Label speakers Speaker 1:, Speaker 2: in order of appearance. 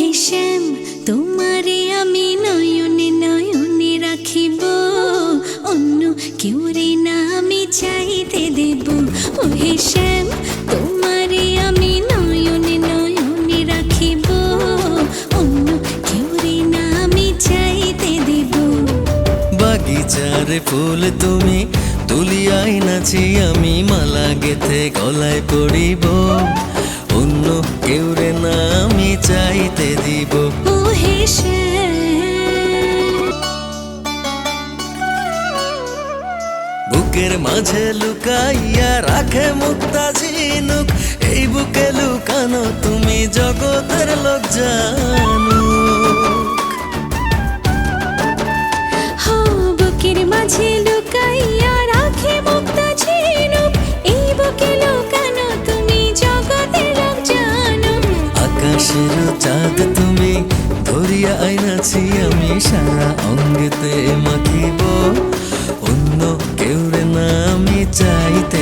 Speaker 1: হে শ্যাম, তোমারে আমি নয়নে নয়নে রাখিব, অন্য কেউ রে না আমি চাইতে দেব। ও হে শ্যাম, তোমারে আমি নয়নে নয়নে রাখিব, অন্য কেউ রে না আমি চাইতে দেব।
Speaker 2: বাগিচারে ফুল তুমি তুলিয়াই নাচি, আমি মালা গেথে গলায় পড়িব, অন্য কেউ রে না আমি চাইতে দিব।
Speaker 1: ও হে শ্যাম,
Speaker 2: বুকের মাঝে লুকাইয়া রাখে মুক্তা ঝিনুক, এই বুকে লুকানো তুমি জগতের লোক জানুক।
Speaker 1: হো বুকের মাঝে লুকাইয়া রাখে মুক্তা ঝিনুক, এই বুকে লুকানো তুমি জগতের লোক জানো।
Speaker 2: আকাশের চাঁদ তুমি ধরিয়া আইনাছি, আমি সারা অঙ্গেতে মাখিব, অন্য কেউ রে না আমি চাইতে